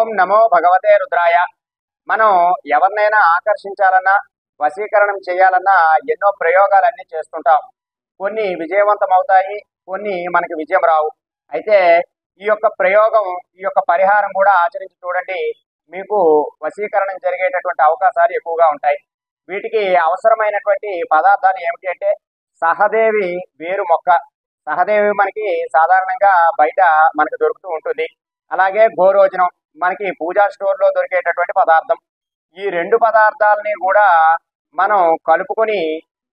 ఓం నమో భగవతే రుద్రాయ. మనం ఎవరినైనా ఆకర్షించాలన్నా, వశీకరణం చేయాలన్నా ఎన్నో ప్రయోగాలన్నీ చేస్తుంటాం. కొన్ని విజయవంతం అవుతాయి, కొన్ని మనకి విజయం రావు. అయితే ఈ యొక్క ప్రయోగం, ఈ యొక్క పరిహారం కూడా ఆచరించి చూడండి. మీకు వశీకరణం జరిగేటటువంటి అవకాశాలు ఎక్కువగా ఉంటాయి. వీటికి అవసరమైనటువంటి పదార్థాలు ఏమిటి అంటే, సహదేవి వేరు మొక్క. సహదేవి మనకి సాధారణంగా బయట మనకు దొరుకుతూ ఉంటుంది. అలాగే గోరోజనం మనకి పూజా స్టోర్లో దొరికేటటువంటి పదార్థం. ఈ రెండు పదార్థాలని కూడా మనం కలుపుకొని,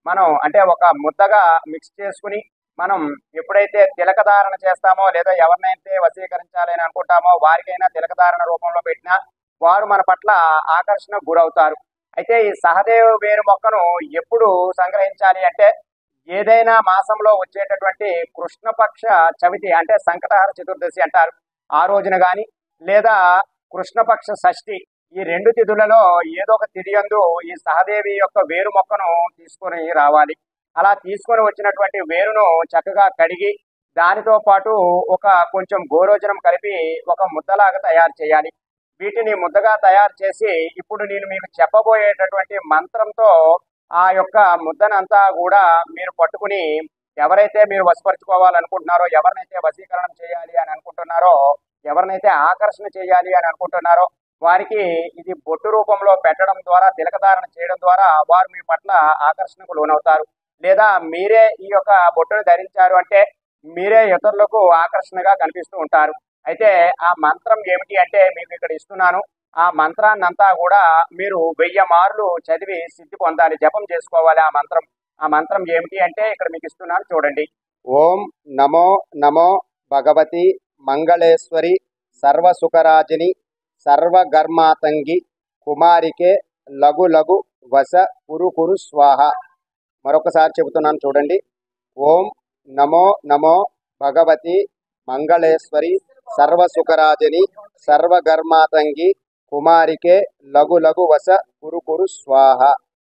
మనం అంటే ఒక ముద్దగా మిక్స్ చేసుకుని, మనం ఎప్పుడైతే తిలకధారణ చేస్తామో, లేదా ఎవరినైతే వశీకరించాలి అని అనుకుంటామో వారికైనా తిలకధారణ రూపంలో పెట్టినా వారు మన పట్ల ఆకర్షణకు గురవుతారు. అయితే ఈ సహదేవ వేరు మొక్కను ఎప్పుడు సంగ్రహించాలి అంటే, ఏదైనా మాసంలో వచ్చేటటువంటి కృష్ణపక్ష చవితి అంటే సంకటహర చతుర్దశి అంటారు, ఆ రోజున కానీ, లేదా కృష్ణపక్ష షష్ఠి, ఈ రెండు తిథులలో ఏదో ఒక తిథి యందు ఈ సహదేవి యొక్క వేరు మొక్కను తీసుకొని రావాలి. అలా తీసుకొని వచ్చినటువంటి వేరును చక్కగా కడిగి, దానితో పాటు ఒక కొంచెం గోరోజనం కలిపి ఒక ముద్దలాగా తయారు చేయాలి. వీటిని ముద్దగా తయారు చేసి, ఇప్పుడు నేను మీకు చెప్పబోయేటటువంటి మంత్రంతో ఆ యొక్క ముద్దనంతా కూడా మీరు పట్టుకుని, ఎవరైతే మీరు వశపరుచుకోవాలనుకుంటున్నారో, ఎవరినైతే వశీకరణం చేయాలి అని అనుకుంటున్నారో, ఎవరినైతే ఆకర్షణ చేయాలి అని అనుకుంటున్నారో వారికి ఇది బొట్టు రూపంలో పెట్టడం ద్వారా, తిలకధారణ చేయడం ద్వారా వారు మీ పట్ల ఆకర్షణకు లోనవుతారు. లేదా మీరే ఈ యొక్క బొట్టును ధరించారు అంటే మీరే ఇతరులకు ఆకర్షణగా కనిపిస్తూ ఉంటారు. అయితే ఆ మంత్రం ఏమిటి అంటే మీకు ఇక్కడ ఇస్తున్నాను. ఆ మంత్రాన్నంతా కూడా మీరు 1000 మార్లు చదివి సిద్ధి పొందాలి, జపం చేసుకోవాలి ఆ మంత్రం. ఆ మంత్రం ఏమిటి అంటే ఇక్కడ మీకు ఇస్తున్నాను, చూడండి. ఓం నమో నమో భగవతి మంగళేశ్వరి సర్వసుఖరాజిని సర్వగర్మాతంగి కుమారికే లఘు లఘు వశ కురు కురు స్వాహ. మరొకసారి చెబుతున్నాను, చూడండి. ఓం నమో నమో భగవతి మంగళేశ్వరి సర్వసుఖరాజిని సర్వగర్మాతంగి కుమారికే లఘు లఘు వశ కురు కురు స్వాహ.